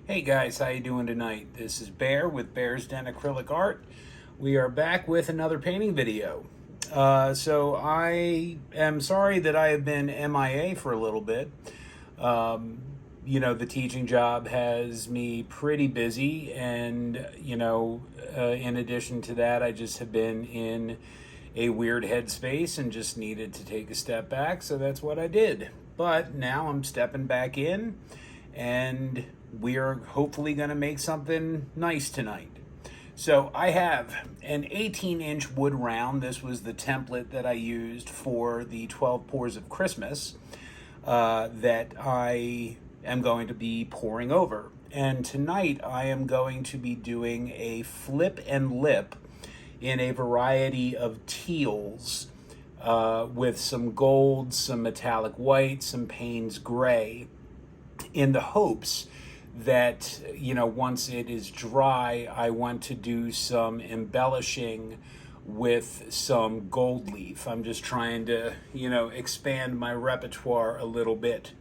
Hey guys, how you doing tonight? This is Bear with Bear's Den Acrylic Art. We are back with another painting video. So I am sorry that I have been MIA for a little bit. The teaching job has me pretty busy, and in addition to that, I just have been in a weird headspace and just needed to take a step back, so that's what I did. But now I'm stepping back in, and we are hopefully going to make something nice tonight. So I have an 18-inch wood round. This was the template that I used for the 12 Pours of Christmas that I am going to be pouring over. And tonight I am going to be doing a flip and lip in a variety of teals with some gold, some metallic white, some Payne's gray, in the hopes that, once it is dry, I want to do some embellishing with some gold leaf. I'm just trying to, expand my repertoire a little bit.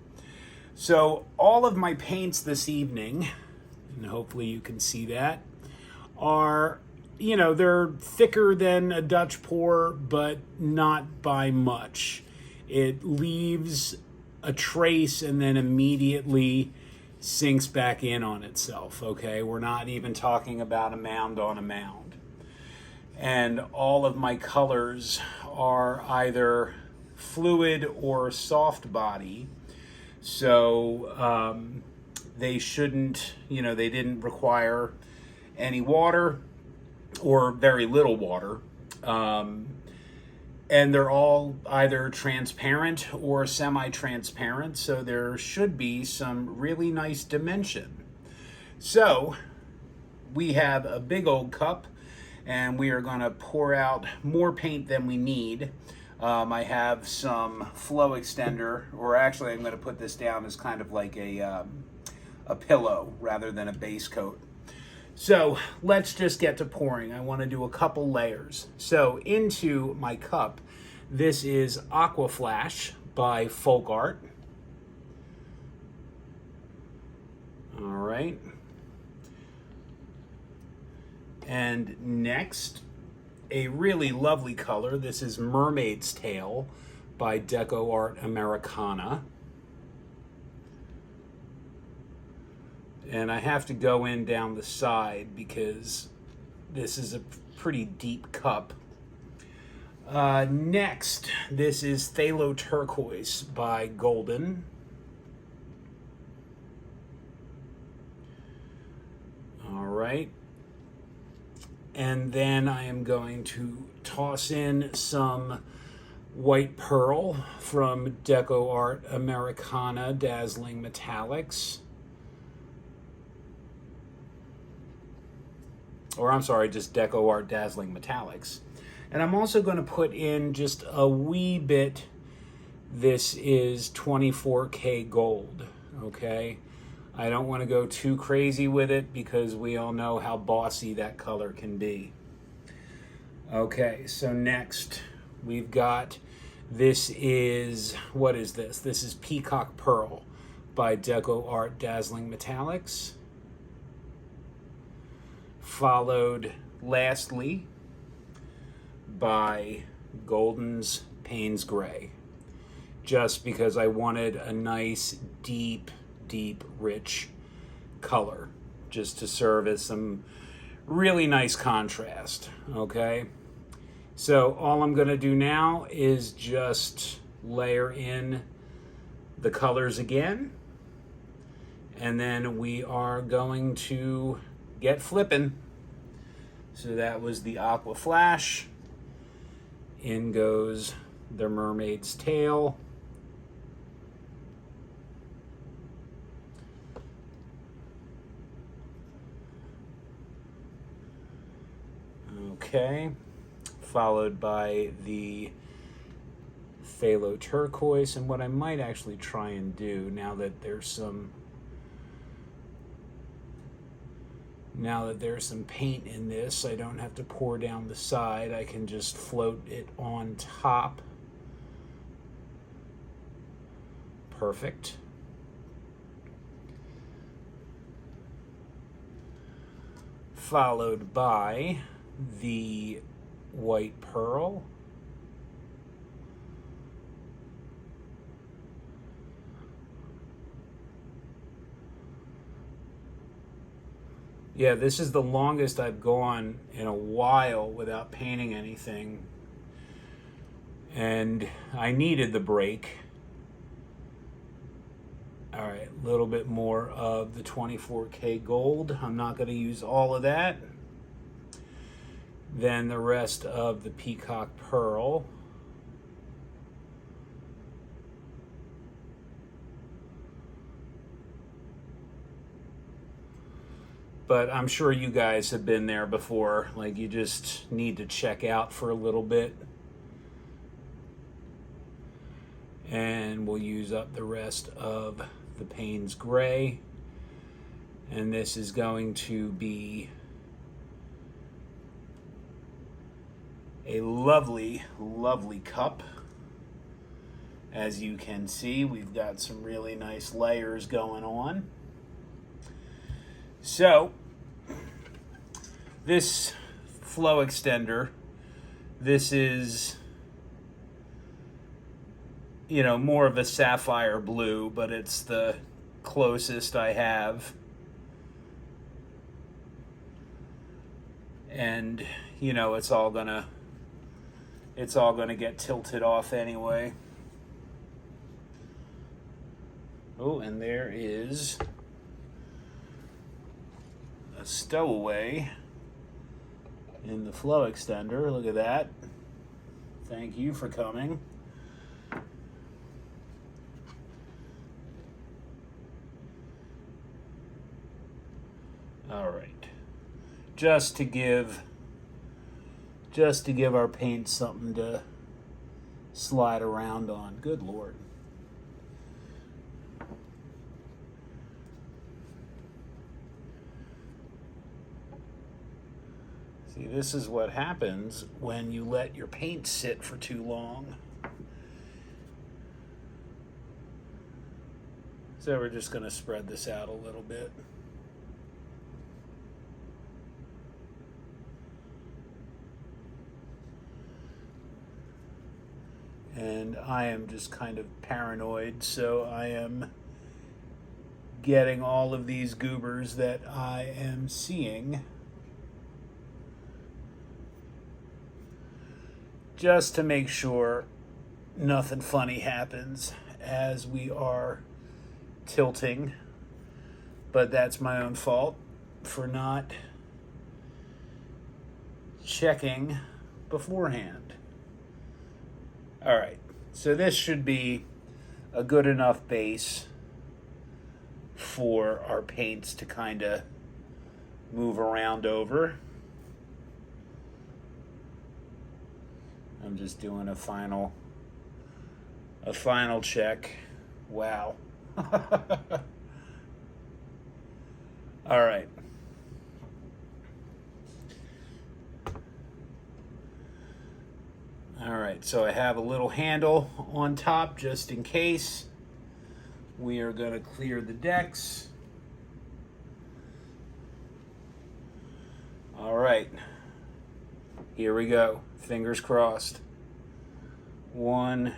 So all of my paints this evening, and hopefully you can see that, are, they're thicker than a Dutch pour, but not by much. It leaves a trace and then immediately sinks back in on itself, okay? We're not even talking about a mound on a mound. And all of my colors are either fluid or soft body, so they shouldn't, they didn't require any water or very little water. And they're all either transparent or semi-transparent, so there should be some really nice dimension. So we have a big old cup, and we are going to pour out more paint than we need. I have some flow extender, or actually I'm going to put this down as kind of like a pillow rather than a base coat. So let's just get to pouring. I want to do a couple layers. So into my cup, this is Aqua Flash by Folk Art. All right. And next, a really lovely color. This is Mermaid's Tail by Deco Art Americana. And I have to go in down the side because this is a pretty deep cup. Next, this is Phtalo Turquoise by Golden. All right. And then I am going to toss in some White Pearl from Deco Art Americana Dazzling Metallics. Or I'm sorry, just Deco Art Dazzling Metallics. And I'm also going to put in just a wee bit. This is 24K gold, okay? I don't want to go too crazy with it because we all know how bossy that color can be. Okay, so next we've got, this is, what is this? This is Peacock Pearl by Deco Art Dazzling Metallics. Followed lastly by Golden's Payne's Gray, just because I wanted a nice deep rich color just to serve as some really nice contrast. Okay, so all I'm going to do now is just layer in the colors again, and then we are going to get flipping. So that was the Aqua Flash. In goes the Mermaid's Tail. Okay. Followed by the Phtalo Turquoise. And what I might actually try and do, now that there's some paint in this, I don't have to pour down the side. I can just float it on top. Perfect. followed by the white pearl. Yeah, this is the longest I've gone in a while without painting anything. And I needed the break. All right, a little bit more of the 24K gold. I'm not going to use all of that. Then the rest of the Peacock pearl. But I'm sure you guys have been there before. Like, you just need to check out for a little bit. And we'll use up the rest of the Payne's gray. And this is going to be a lovely, lovely cup. As you can see, we've got some really nice layers going on. So, this flow extender, this is, you know, more of a sapphire blue, but it's the closest I have. And, you know, it's all gonna get tilted off anyway. Oh, and there is a stowaway in the flow extender. Look at that. Thank you for coming. All right. Just to give our paint something to slide around on. Good Lord. See, this is what happens when you let your paint sit for too long. So we're just going to spread this out a little bit. And I am just kind of paranoid, so I am getting all of these goobers that I am seeing just to make sure nothing funny happens as we are tilting. But that's my own fault for not checking beforehand. All right, so this should be a good enough base for our paints to kind of move around over. I'm just doing a final check. Wow. All right. All right, so I have a little handle on top just in case. We are going to clear the decks. All right, here we go. Fingers crossed. 1,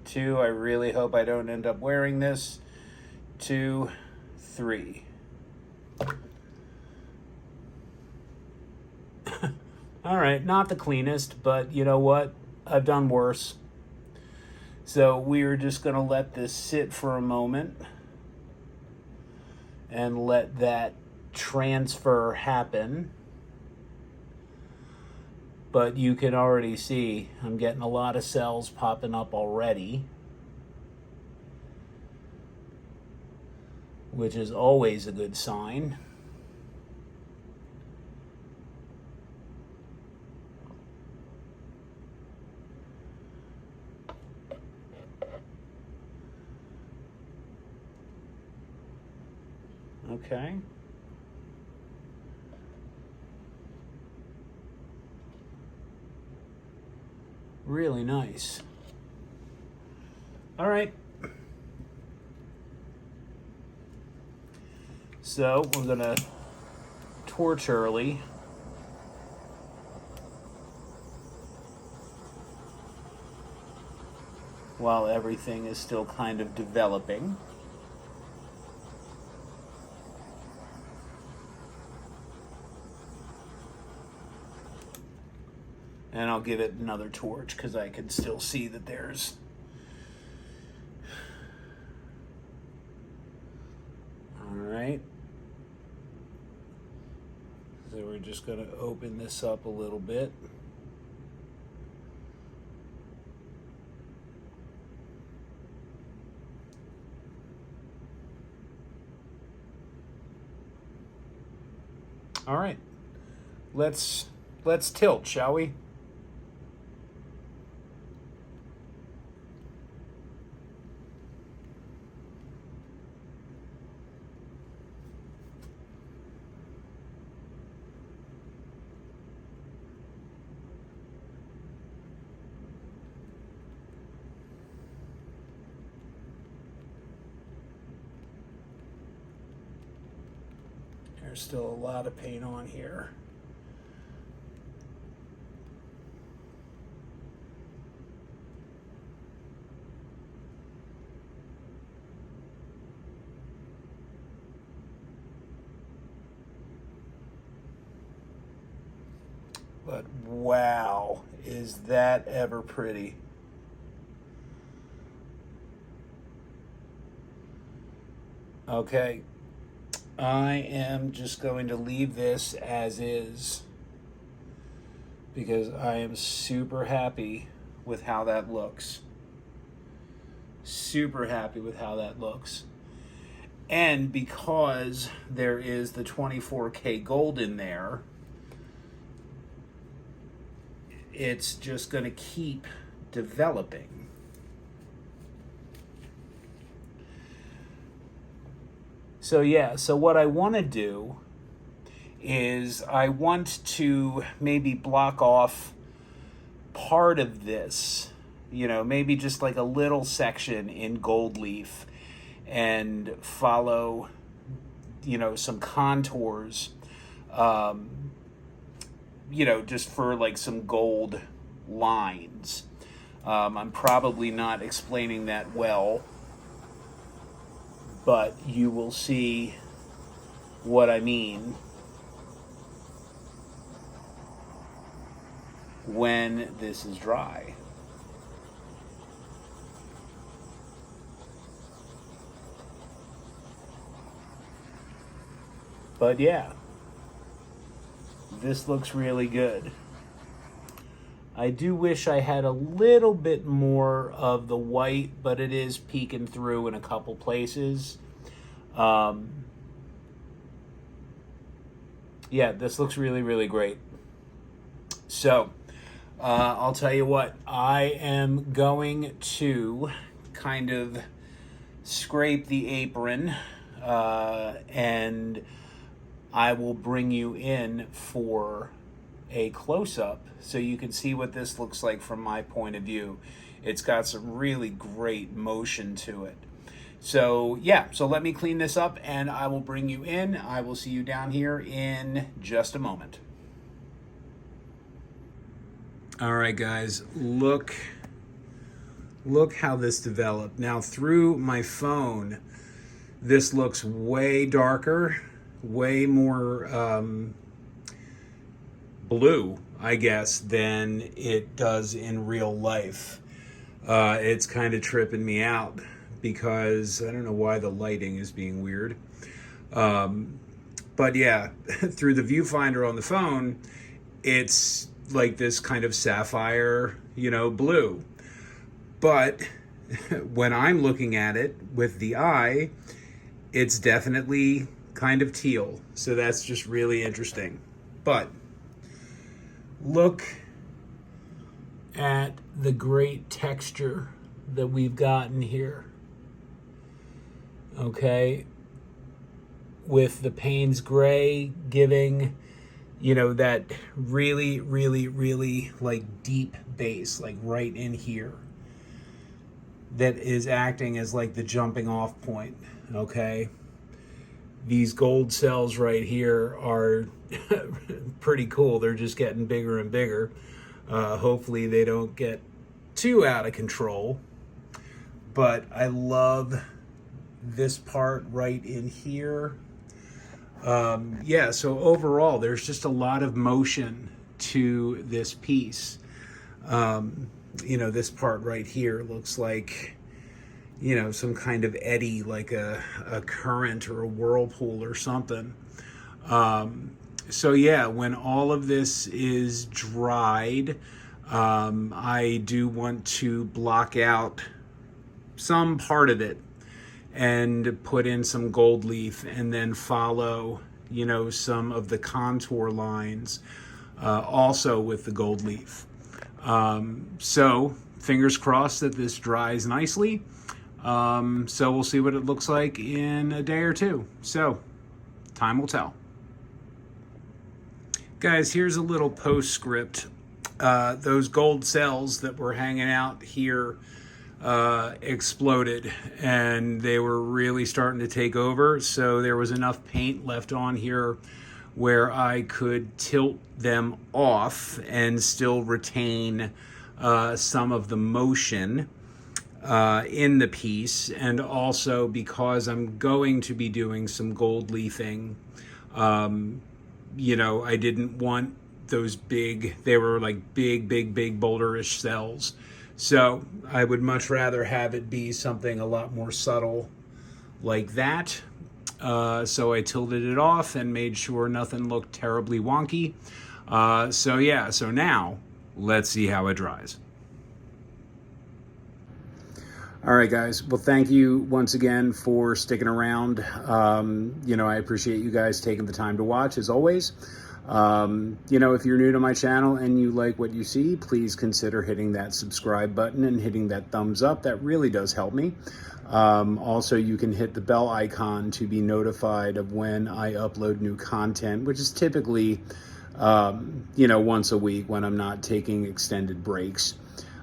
2, I really hope I don't end up wearing this. 2, 3. All right, not the cleanest, but you know what? I've done worse. So we're just going to let this sit for a moment and let that transfer happen. But you can already see I'm getting a lot of cells popping up already, which is always a good sign. Okay. Really nice. All right. So we're gonna torch early. While everything is still kind of developing. And I'll give it another torch because I can still see that there's alright. So we're just going to open this up a little bit. Alright. Let's tilt, shall we? There's still a lot of paint on here. But wow, is that ever pretty. Okay. I am just going to leave this as is because I am super happy with how that looks. Super happy with how that looks. And because there is the 24K gold in there, it's just going to keep developing. So yeah, so what I want to do is I want to maybe block off part of this, you know, maybe just like a little section in gold leaf and follow, you know, some contours, you know, just for like some gold lines. I'm probably not explaining that well, but you will see what I mean when this is dry. But yeah, this looks really good. I do wish I had a little bit more of the white, but it is peeking through in a couple places. Yeah, this looks really, really great. So, I'll tell you what, I am going to kind of scrape the apron, and I will bring you in for a close-up so you can see what this looks like from my point of view. It's got some really great motion to it. So yeah, so let me clean this up and I will bring you in. I will see you down here in just a moment. All right, guys, look how this developed. Now through my phone, this looks way darker, way more blue, I guess, than it does in real life. It's kind of tripping me out because I don't know why the lighting is being weird. But yeah, through the viewfinder on the phone, it's like this kind of sapphire, you know, blue. But when I'm looking at it with the eye, it's definitely kind of teal. So that's just really interesting. But look at the great texture that we've gotten here. Okay, with the Payne's gray giving, you know, that really, really, really like deep base, like right in here, that is acting as like the jumping off point. Okay, these gold cells right here are pretty cool. They're just getting bigger and bigger. Hopefully they don't get too out of control. But I love this part right in here. Yeah, so overall, there's just a lot of motion to this piece. You know, this part right here looks like, you know, some kind of eddy, like a current or a whirlpool or something. So yeah, when all of this is dried, I do want to block out some part of it and put in some gold leaf and then follow, you know, some of the contour lines also with the gold leaf. So fingers crossed that this dries nicely. So we'll see what it looks like in a day or two. So time will tell. Guys, here's a little postscript. Those gold cells that were hanging out here exploded, and they were really starting to take over. So there was enough paint left on here where I could tilt them off and still retain some of the motion in the piece. And also because I'm going to be doing some gold leafing, you know, I didn't want those big, they were like big boulderish cells. So I would much rather have it be something a lot more subtle like that. So I tilted it off and made sure nothing looked terribly wonky. So yeah, so now let's see how it dries. All right, guys. Well, thank you once again for sticking around. You know, I appreciate you guys taking the time to watch, as always. You know, if you're new to my channel and you like what you see, please consider hitting that subscribe button and hitting that thumbs up. That really does help me. Also, you can hit the bell icon to be notified of when I upload new content, which is typically, you know, once a week when I'm not taking extended breaks.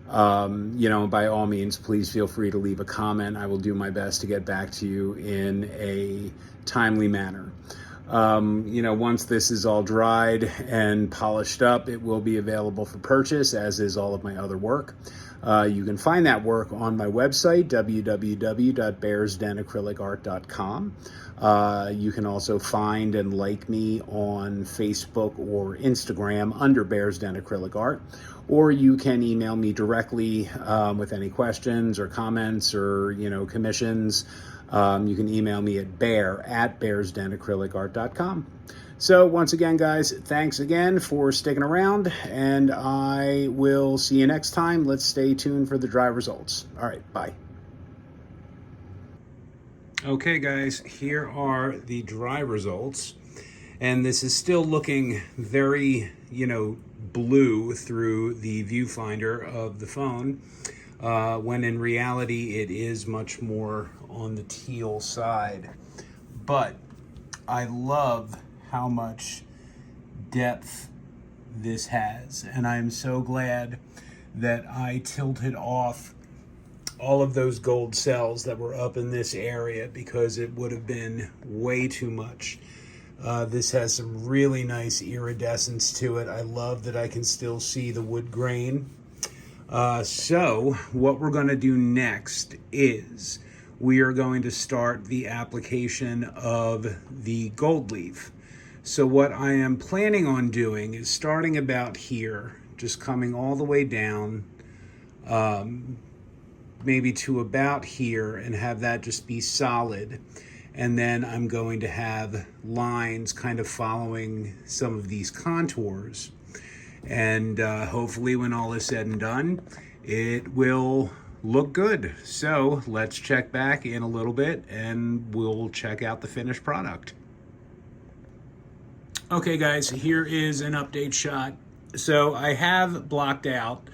You know, by all means, please feel free to leave a comment. I will do my best to get back to you in a timely manner. You know, once this is all dried and polished up, it will be available for purchase, as is all of my other work. You can find that work on my website, www.bearsdenacrylicart.com. You can also find and like me on Facebook or Instagram under Bears Den Acrylic Art, or you can email me directly with any questions or comments or, you know, commissions. You can email me at bear@bearsdenacrylicart.com. So once again, guys, thanks again for sticking around, and I will see you next time. Let's stay tuned for the dry results. All right, bye. Okay, guys, here are the dry results, and this is still looking very, you know, blue through the viewfinder of the phone, when in reality it is much more on the teal side. But I love how much depth this has, and I'm so glad that I tilted off all of those gold cells that were up in this area, because it would have been way too much. This has some really nice iridescence to it. I love that I can still see the wood grain. So what we're going to do next is we are going to start the application of the gold leaf. So what I am planning on doing is starting about here, just coming all the way down, maybe to about here, and have that just be solid. And then I'm going to have lines kind of following some of these contours. And hopefully when all is said and done, it will look good. So let's check back in a little bit and we'll check out the finished product. Okay, guys, here is an update shot. So I have blocked out,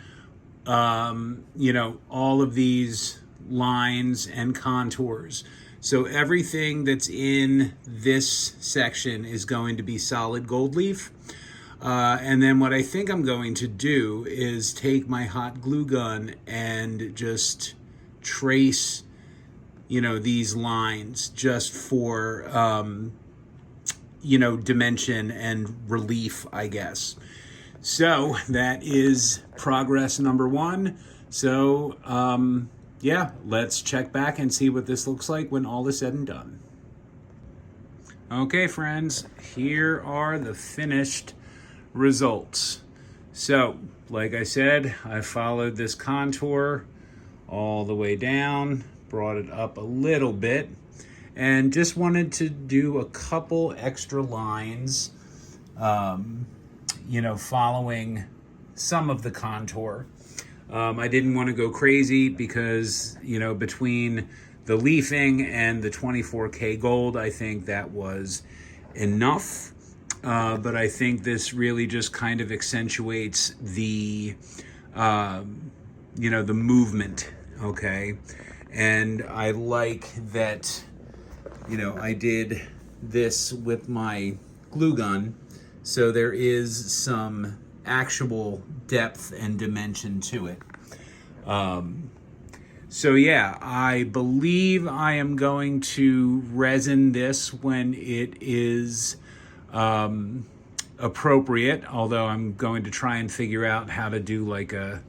you know, all of these lines and contours. So everything that's in this section is going to be solid gold leaf. And then what I think I'm going to do is take my hot glue gun and just trace you know, these lines just for, you know, dimension and relief, I guess. So that is progress number 1. So, yeah, let's check back and see what this looks like when all is said and done. Okay, friends, here are the finished results. So, like I said, I followed this contour all the way down, brought it up a little bit, and just wanted to do a couple extra lines, you know, following some of the contour. I didn't want to go crazy because, you know, between the leafing and the 24K gold, I think that was enough. But I think this really just kind of accentuates the, you know, the movement, okay? And I like that, you know, I did this with my glue gun, so there is some actual depth and dimension to it. So yeah, I believe I am going to resin this when it is appropriate, although I'm going to try and figure out how to do like a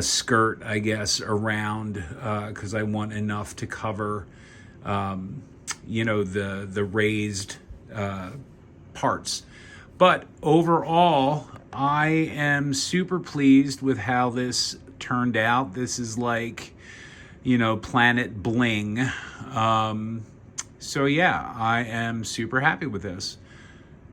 skirt, I guess, around, because I want enough to cover, you know, the raised parts. But overall, I am super pleased with how this turned out. This is like, you know, planet bling. So yeah, I am super happy with this.